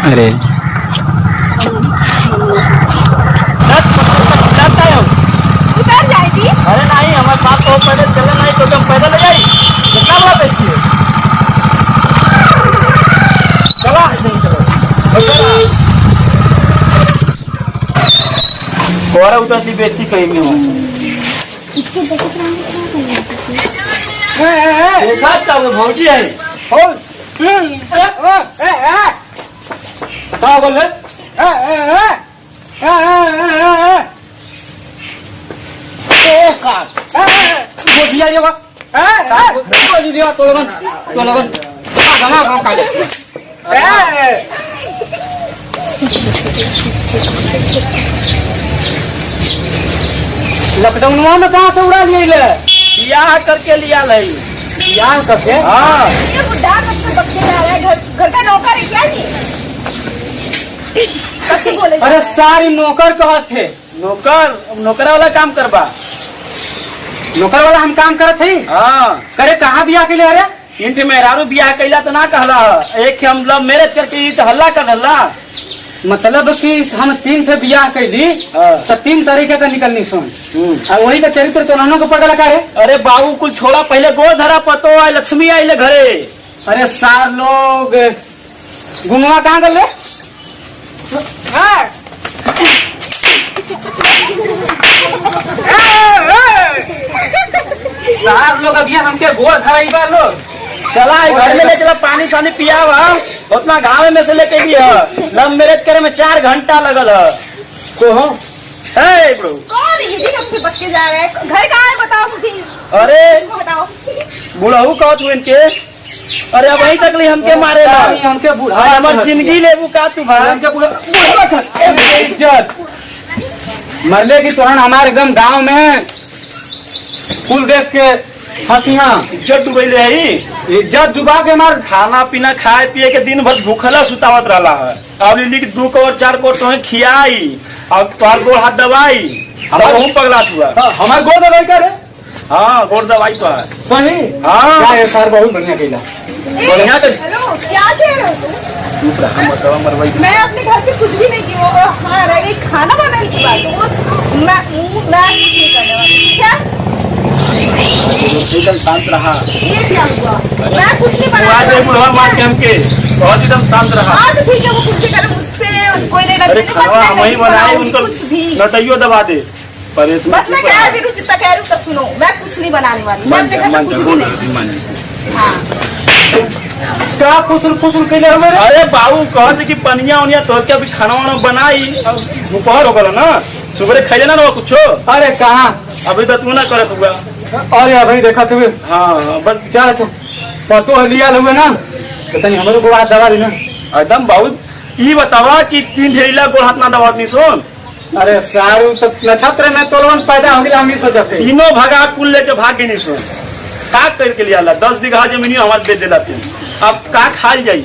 अरे उतर जाएगी। अरे नहीं हमारे साथ तो पैदल चले नहीं तो हम पैदल ले जाई कितना बड़ा बेचती है चला नहीं चलो और उतरती बेचती कहीं भी हो साथ का भौजी है क्या बोले दिया दिया दिया तो लगन लॉकडाउन में कहाँ से उड़ा लिए बियाह करके लिया नहीं बियाह करके हाँ बुढ़ा बच्चे जा रहा है घर का नौकर है क्या जी? बोले अरे सारी नौकर कहा थे नौकर वाला काम करबा नौकर वाला हम काम करत थे हाँ करे कहाँ बियाह के लिए अरे इंट मेहरारू बियाह कैला तो ना कहला एक हम लव मैरिज करके तो हल्ला कर हल्ला मतलब कि हम 3 थे बियाह कैली तो 3 तरीके का निकलनी सुन और वही का चरित्र तो को पकड़ लगा है अरे बाबू कुल छोड़ा पहले गोद धरा पतो आए लक्ष्मी आइले घरे अरे सार लोग गुमवा कहाँ कर ले सार लोग अभी हमके गोद धराई बार लोग चला घर में ले चला पानी सानी पिया हुआ उतना गाँव में से लेके भी है लव मैरिज करे में 4 घंटा लगल है तो हो कौन ये हमसे बच्चे जा रहे हैं घर कहाँ है बताओ मुझे अरे बताओ बुढ़ऊ कहत हुए इनके अरे अब वही तक हमके मारे हमके बुढ़ा हमार जिंदगी लेबू का तू भाई इज्जत मरले की तुरंत हमारे एकदम गाँव में फूल देख के हंसिया इज्जत डूबे है इज्जत डुबा के मार खाना पीना खाए पिए के दिन भर भूखला सुतावत रहा है अब लिख 2 कौर 4 कौर तो खियाई और तोहार गोड़ हाथ दवाई हमारा पगला हुआ हमारे गोड़ दवाई करे हाँ गोड़ दवाई तो है सही हाँ सर बहुत बढ़िया कहला बढ़िया हेलो क्या कह रहे हो मैं अपने घर से कुछ भी नहीं की हाँ रह गई खाना बनाने की बात मैं कुछ नहीं करने वाली क्या एकदम शांत रहा ये क्या हुआ मैं कुछ नहीं बना मार के हमके बहुत एकदम शांत रहा हाँ तो ठीक है वो कुछ भी करे मुझसे कोई नहीं अरे खाना वही बनाए उनको नटइयो दबा दे बस मैं कह रही हूँ जितना कह रही हूँ तब सुनो मैं कुछ नहीं बनाने वाली मैं अपने घर से कुछ भी नहीं हाँ क्या फुसुल फुसुल कैले हमें अरे बाबू कहते कि पनिया उनिया तो क्या भी खाना वाना बनाई दोपहर हो गया ना सुबह खाई लेना ना कुछ अरे कहाँ अभी तो तू ना करे तुगा अरे अभी देखा तुझे हाँ बस क्या पतो लिया हुए ना तनी हमारे को हाथ दबा देना एकदम बाबू ये बतावा कि 3 ढेरीला गोड़ हाथ ना दबा दी सुन अरे सारू तो नक्षत्र में तोलन पैदा हो गया हम ही सोचते तीनों भगा कुल लेके भाग गई नहीं सुन का करके लिया 10 बीघा जमीन हमारे दे दिला अब का खाल जाई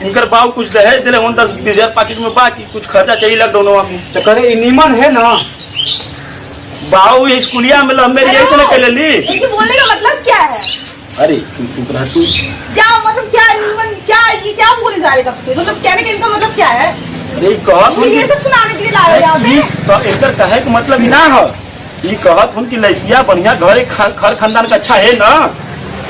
इनकर बाबू कुछ दहेज दिले 10-20 पैकेट में बाकी कुछ खर्चा चाहिए लॉकडाउन में तो करे नीमन है ना बाबू ये स्कूलिया में मेरे यही से निकल ली इनके बोलने का मतलब क्या है अरे तू चुप रह तू क्या मतलब क्या नीमन क्या ये क्या बोले जा रहे कब से मतलब कहने का इनका मतलब क्या है अरे कहत ये सब सुनाने के लिए ला रहे हैं तो इनकर कहे का मतलब ही ना है ये कहत हूँ कि लड़कियां बढ़िया घर खर खानदान का अच्छा है ना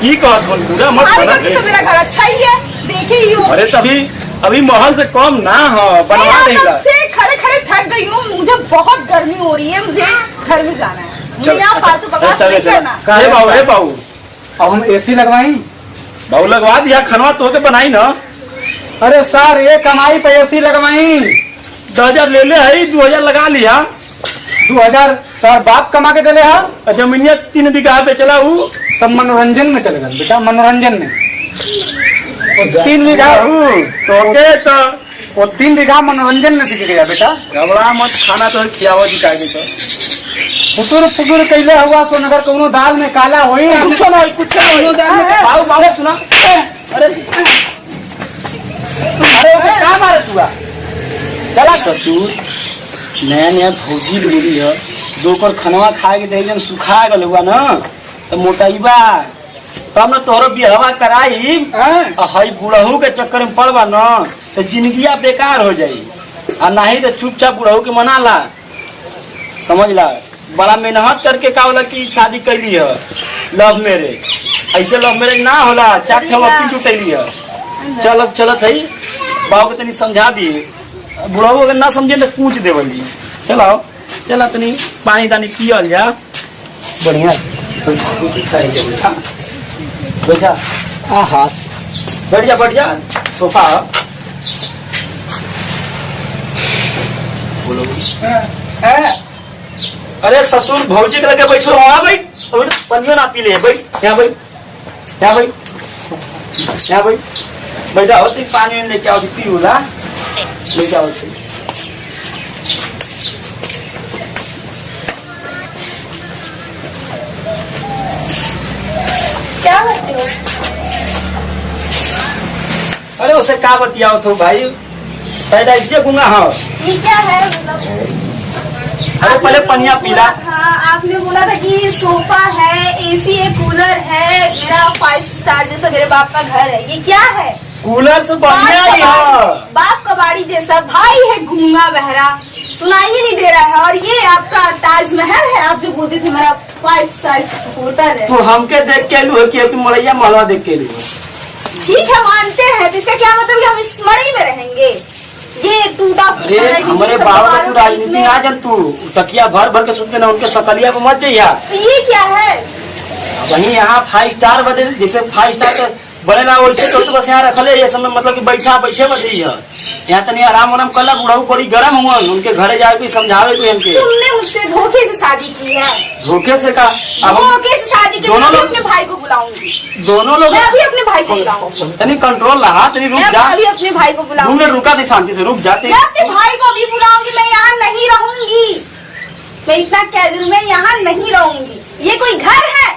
ये कहत हूँ पूरा मत तो मेरा घर अच्छा ही है देखे ही हो अरे तभी अभी महल से कम ना हो बनवा देगा खड़े खड़े थक गई हूँ मुझे बहुत गर्मी हो रही है मुझे घर में जाना है मुझे यहाँ फालतू बकवास नहीं करना हे बाबू अब हम एसी लगवाई बाबू लगवा दिया खनवा तो के बनाई ना अरे सर ये कमाई पे एसी लगवाई 2000 ले ले है 2000 लगा लिया 2000 तार बाप कमा के दे हा जमीनिया 3 बीघा पे चला हूँ सब मनोरंजन में चलेगा बेटा मनोरंजन में 3 बीघा तो वो 3 बीघा मनोरंजन में बिक गया बेटा घबरा मत खाना तो खियावा जी का तो फुसुर फुसुर कैले हुआ सो नगर कोनो दाल में काला होई कुछ बाबू बाबू सुना अरे क्या मारे तू चला ससुर नया नया भौजी बोली है 2 कर खनवा खाए के दे सुखा गल हुआ ना तो मोटाइबा तब न तोहरो बिहवा कराई हई बुढ़ऊ के चक्कर में पड़बा न तो जिंदगिया बेकार हो जाई। और नहीं तो चुपचाप बुढ़ऊ के मना ला, समझ ला। बड़ा मेहनत करके का होला कि शादी कैली है लव मैरिज। ऐसे लव मैरिज ना होला, चार ठेवती जुटैली है। चलत चलत है बाबू के तनी समझा दिए, बुढ़ऊ अगर ना समझे तो पूछ देवली। चलो चला तनी पानी दानी पियल जा बढ़िया। बैठा हाँ बैठ जा सोफा। बोलो अरे ससुर भौजी के लगे बैठो वहाँ बैठ, अभी पनियो ना पी ले। बैठ यहाँ बैठ यहाँ बैठ यहाँ बैठ बैठा होती पानी लेके आओ पी बोला ले जाओ। क्या करते हो? अरे उसे क्या बतियाओ तो भाई, पैदा इसलिए घूंगा। हाँ ये क्या है मतलब? अरे पहले पनिया पीला। हाँ आपने बोला था कि सोफा है, एसी है, कूलर है, मेरा 5 स्टार जैसा मेरे बाप का घर है। ये क्या है? कूलर से बढ़िया ही है। बाप का बाड़ी जैसा भाई है, गूंगा बहरा, सुनाई नहीं दे रहा है। और ये आपका ताजमहल है, आप जो बोलते थे मेरा 5 स्टार होटल है। तो हमके देख के लू कि मलैया महलवा देख के लू। ठीक है मानते हैं, तो इसका क्या मतलब कि हम इस मड़ई में रहेंगे? ये टूटा हमारे बाबा तू राजनीति ना जब तू तकिया भर भर के सुनते ना, उनके सकलिया को मत जाइया। ये क्या है? वहीं यहाँ 5 स्टार बदल, जैसे 5 स्टार बनेला वैसे तो बस यहाँ रखले। ये समय मतलब कि बैठा बैठे बदे यहाँ तनी आराम वाराम कर ला। बुढ़ाऊ बड़ी गर्म हुआ, उनके घरे जाए कोई समझावे कोई हमके। तुमने मुझसे धोखे से शादी की है। धोखे से का? धोखे से शादी की। दोनों लोग अपने भाई को बुलाऊंगी। दोनों लोग मैं अभी अपने भाई को बुलाऊंगी। तनी कंट्रोल रहा, तनी रुक जा। अभी अपने भाई को बुलाऊंगी। 2 मिनट रुका दे, शांति से रुक जाते। मैं अपने भाई को अभी बुलाऊंगी। मैं यहाँ नहीं रहूंगी, मैं इतना कह दूं, मैं यहाँ नहीं रहूंगी। ये कोई घर है?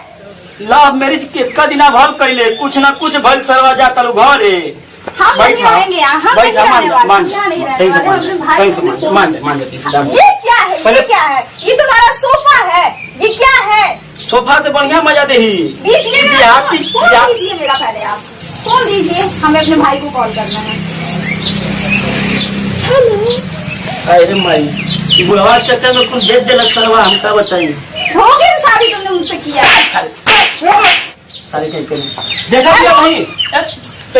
लव मैरिज कितना दिना भर कैले, कुछ न कुछ भल सरवा जाता लो घर है। हम नहीं रहेंगे यहाँ, हम नहीं रहने वाले, यहाँ नहीं रहने वाले। हम अपने भाई को ये क्या है? ये क्या है? ये तुम्हारा सोफा है, ये क्या है? सोफा से बढ़िया मजा दे ही। दीजिए मेरा पहले आप फोन दीजिए, हमें अपने भाई को कॉल करना है। अरे माई बुढ़वा चक्कर में कुछ देख देना सरवा, हम क्या बताइए। धोखे से शादी तुमने मुझसे किया। सारे क्या देखा भैया भाई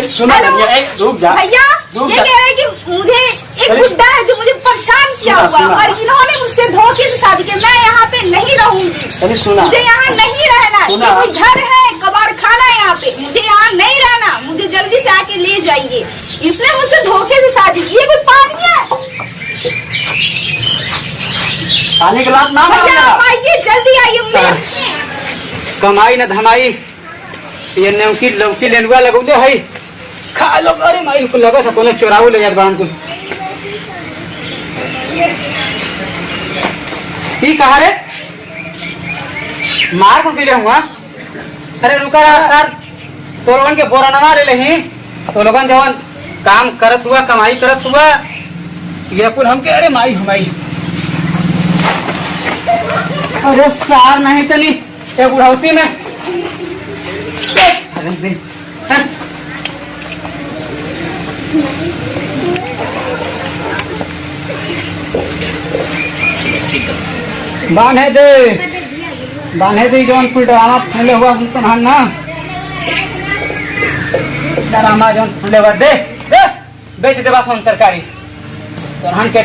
सुना रुक जा भैया। ये कह रहे हैं कि मुझे एक बुड्ढा है जो मुझे परेशान किया हुआ, और इन्होंने मुझसे धोखे से शादी की। मैं यहाँ पे नहीं रहूंगी, मुझे यहाँ नहीं रहना। ये कोई घर है, कबाड़ खाना है यहाँ पे, मुझे यहाँ नहीं रहना। मुझे जल्दी से आके ले जाइए। इसने मुझसे धोखे से शादी की। ये कोई पानी है? पानी गिलास ना आइए, जल्दी आइए। कमाई न धमाई, ये नेमकी लौकी लेनुआ लगौले है, खा लो। अरे माई को लगा था कोनो चोराऊ ले जात बांध को। की कहा रे मार को ले हुआ? अरे रुका सर, तो लोगन के बोरा नवा ले ही, तो लोगन जवन काम करत हुआ, कमाई करत हुआ, ये कुल हमके। अरे माई हमाई, अरे सार नहीं तनी एक बुढ़ावती में। बांधे दे जौन कुल ड्रामा फैले हुआ तुम्हारा ना, ड्रामा जौन फैले हुआ दे बेच दे बासों तरकारी तोहन के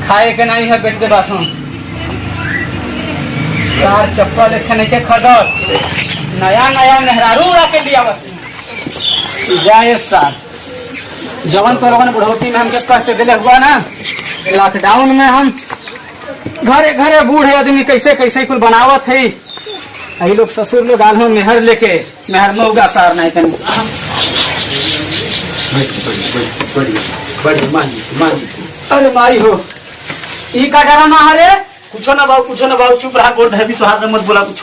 खाए के नहीं है, बेच दे बासों। 4 चप्पल एखने के खदर नया नया मेहरारू उड़ा के लिया बस जाए साल। जवन तो लोगन बुढ़ौती में हमके कष्ट दिले हुआ ना, लॉकडाउन में हम घरे घरे बूढ़े आदमी कैसे कैसे कुल बनावत है। यही लोग ससुर लोग आल हो मेहर लेके, मेहर में उगा सार नहीं तनी। अरे मारी हो ई का डरा ना हरे? कुछ ना बाबू चुप रहा। गोड़ धरबी सुहाग मत बोला, कुछ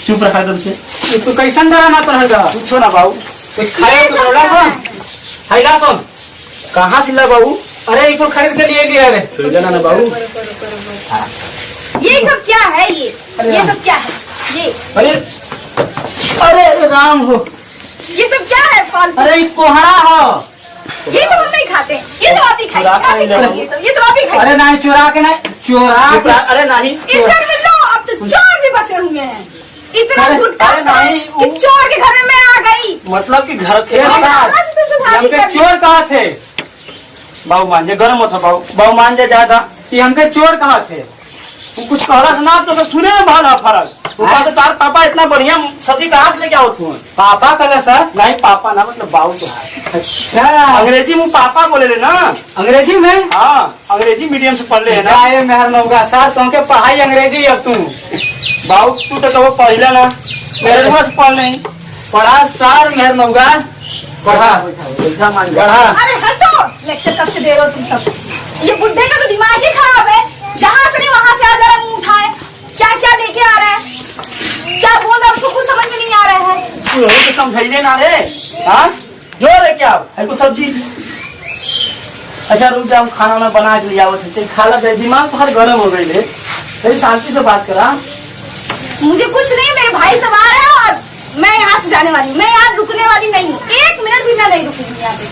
चुप रखा एकदम से। तू कैसन डरा ना तो हगा? कुछ ना बाबू, खाए तो बड़ा सुन हैला सुन कहाँ से ला बाबू? अरे इको खरीद के लिए गया रे। फिर जाना ना बाबू। ये सब क्या है? ये सब क्या है? ये अरे राम हो, ये सब क्या है? फालतू। अरे कोहड़ा हो, ये तो हम नहीं खाते, ये तो आप ही खाइए, चुरा के आप ही नहीं खाइए, ये तो आप ही खाइए। अरे नहीं चुरा के नहीं, चुरा अरे नहीं इस घर में लो, अब तो चोर भी बसे हुए हैं। इतना अरे, झूठ अरे नहीं, कि चोर के घर में मैं आ गई। मतलब कि घर के हमके चोर कहाँ थे? बाबू मान जाए, गर्म होता बाबू मान जाए ज्यादा। कि हमके चोर कहाँ थे? तू कुछ कहला ना तो सुने में भाला फरक। तू कहा तार पापा इतना बढ़िया सब्जी कहाँ से लेके आओ तू? पापा कल सर? नहीं पापा ना, मतलब बाबू तो है। अच्छा, अंग्रेजी में पापा बोले ले ना। अंग्रेजी में? हाँ, अंग्रेजी मीडियम से पढ़ ले है ना। जाए मेहर नौगा सर, तुमके पढ़ाई अंग्रेजी अब तू बाबू तू तो कहो पढ़ला ना, मेरे से पढ़ नहीं। पढ़ा सर मेहर नौगा, पढ़ा बैठा मान पढ़ा। अरे हटो, लेक्चर कब से दे रहे हो तुम सब? ये बुढ़े का तो दिमाग ही खराब है, जहाँ से नहीं वहाँ से आधा मुंह उठाए, क्या क्या लेके आ रहा है, क्या बोल रहा है उसको कुछ समझ में नहीं आ रहा है। तू तो समझाइए ना रे। हाँ जो रे क्या है कुछ सब्जी। अच्छा रुक जा, हम खाना वाना बना के लिया खा ला। दिमाग तो हर गर्म हो गई ले, थोड़ी शांति से बात करा। मुझे कुछ नहीं, मेरे भाई सब आ रहे हैं और मैं यहाँ से जाने वाली हूँ, मैं यहाँ रुकने वाली नहीं हूँ, 1 मिनट भी मैं नहीं रुकूंगी यहाँ पे।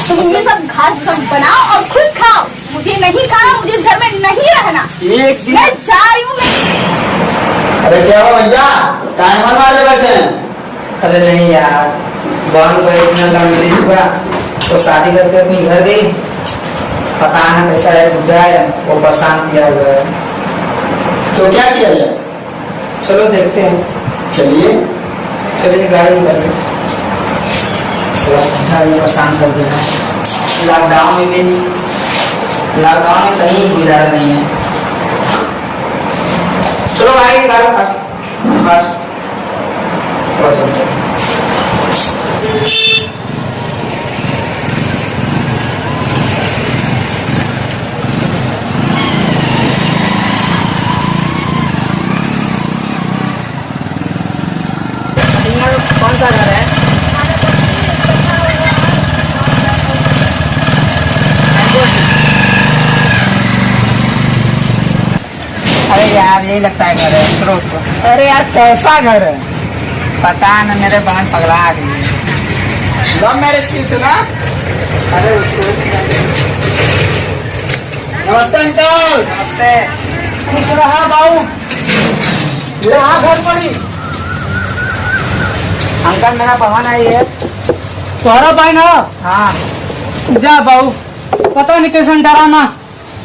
तुम ये सब घास सब बनाओ और खुद खाओ, मुझे नहीं खाना, मुझे इस घर में नहीं रहना। एक दिन मैं जा रही हूँ। मैं अरे क्या हो भैया, टाइम वाले बैठे हैं? अरे नहीं यार, बहन को इतना लंबी मिली हुआ तो शादी करके अपनी घर गई। पता है कैसा है, बुढ़ा है, वो परेशान किया हुआ है। तो क्या किया जाए? चलो देखते हैं। चलिए। चलिए गाड़ी निकालिए। परेशान कर दिया है। लॉकडाउन में भी, लॉकडाउन में कहीं गिरा नहीं है। चलो गाड़ी निकालो बस। कौन सा घर है? अरे यार यही लगता है घर है। चलो अरे यार कैसा घर है? पता न, मेरे बहन पगला गई। लव मैरिज की थी ना? अरे उसको नमस्ते अंकल। नमस्ते। खुश रहा बाबू, यहाँ घर पड़ी। अंकल मेरा बहन आई है। तोहरा भाई ना? हाँ जा बाबू, पता नहीं कैसे डराना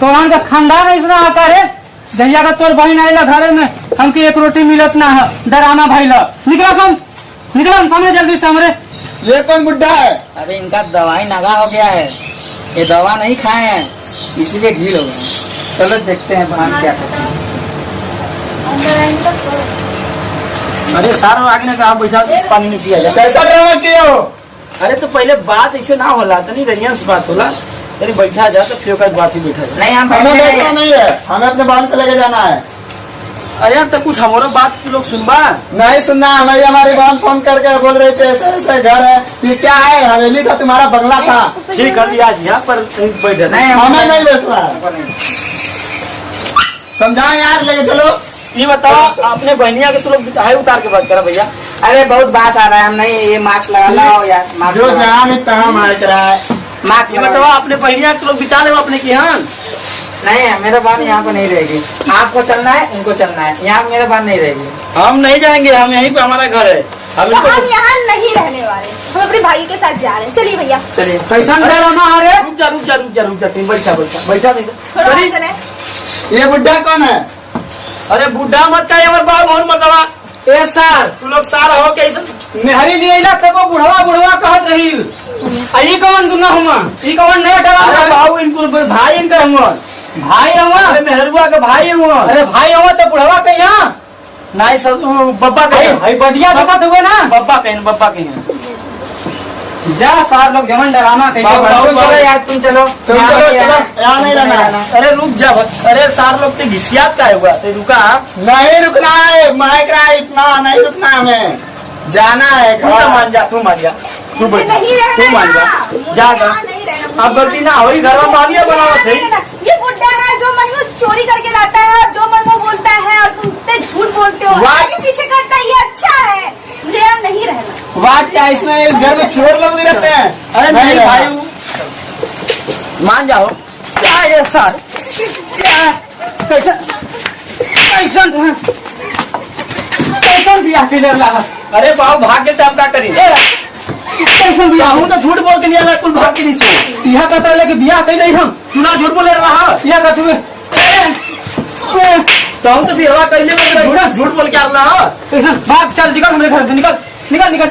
तोहन का खानदान ऐसा आता है। जहिया का तोर बहन आएला घर में हमके एक रोटी मिलत ना है, डराना भाई ला। निकला सामने जल्दी से हमरे। ये कौन बुढ़ा है? अरे इनका दवाई नागा हो गया है, ये दवा नहीं खाए हैं इसीलिए ढील हो गए। चलो देखते हैं बहन क्या करते हैं। अरे सारा आगे ना कहा बैठा, पानी नहीं पिया जाए। कैसा ड्रामा किया हो? अरे तो पहले बात ऐसे ना होला, तो नहीं रही से बात होला। अरे बैठा जा तो फिर बात ही बैठा जा। नहीं हम हमें बैठे बैठना नहीं है, हमें अपने बहन को लेके जाना है। अरे यार तो कुछ हमारा बात तू लोग सुनबा। नहीं सुनना, हमें हमारी बहन फोन करके बोल रही थी ऐसे ऐसे घर है। ये क्या है? हवेली था, तुम्हारा बंगला था। ठीक कर लिया आज यहाँ पर बैठ जा। नहीं हमें नहीं बैठना है। हमको नहीं। समझाओ यार, लेके चलो। ये बताओ अपने बहनिया के तू लोग हाई उतार के बात करा भैया। अरे बहुत बात आ रहा है, हम नहीं, ये मास्क लगा लाओ यार, मास्क जो लगा। जहाँ नहीं तहाँ मार करा है। मास्क ये लगा। बताओ अपने बहनिया के तू लोग बिता ले अपने की। हाँ नहीं मेरा बहन यहाँ पर नहीं रहेगी। आपको चलना है, इनको चलना है, यहाँ मेरा बहन नहीं रहेगी। हम नहीं जाएंगे, हम यहीं पे हमारा घर है। हम तो इनको हम यहाँ नहीं रहने वाले, हम अपने भाई के साथ जा रहे हैं। चलिए भैया, चलिए कैसा डराना है रे? रुक जा तुम बैठा थोड़ा अरे चले। ये बुढ़ा कौन है? अरे बुढ़ा मत का हमारे बाबू बहुत मतवा। ए सर, तू लोग सारा हो कैसे? मेहरी नहीं आइला तब बुढ़वा कहत रही। आई कौन दुना हुआ? ई कौन नहीं डरा? अरे बाबू इनको भाई इनका हुआ, भाई हुआ? अरे मेहरुआ का भाई हुआ। अरे भाई हुआ तो बुढ़वा कहीं यहाँ? नहीं सर बब्बा भाई कहीं, भाई बढ़िया बात हुए ना? बब्बा कहीं। जा सार लोग जमन डराना कहीं। बाबू, चलो यार, तुम चलो। तुम यहाँ चलो, नहीं चलो, रहना। यहाँ नहीं रहना है। अरे रुक जा, अरे सार लोग तो घिसियात का हुआ तो रुका। नहीं रुकना है, महक रहा है इतना, नहीं रुकना है हमें, जाना है तू तो घर। मान जा, तू मुझे बैठ, नहीं रहना तू मान जा, यहाँ, मुझे जा यहाँ नहीं रहना, मुझे अब गलती ना हो घर में मालिया मुझे बनावा यहाँ थे। नहीं रहना। ये बुढ़ा है जो मन में चोरी करके लाता है और जो मन में बोलता है और तुम इतने झूठ बोलते हो, वाह! आगे पीछे करता है, ये अच्छा है। मुझे यहाँ नहीं रहना। बात क्या क्या इसमें इस घर में चोर लोग भी रहते हैं? अरे नहीं भाई, मान जाओ। क्या ये सर, क्या कैसन कैसन कैसन बियाह के ले रहा? अरे बाबू भाग के आप क्या करी? कैसन बियाह हूँ तो झूठ बोल के नहीं आना, कुल भाग के नीचे। यह कहता है कि बियाह कर नहीं हम, तू ना झूठ बोले रहा। यह कहते हुए तो हम तो बिहवा कैले झूठ बोल के आ रहा। भाग, चल निकल, मेरे घर से निकल निकल निकल।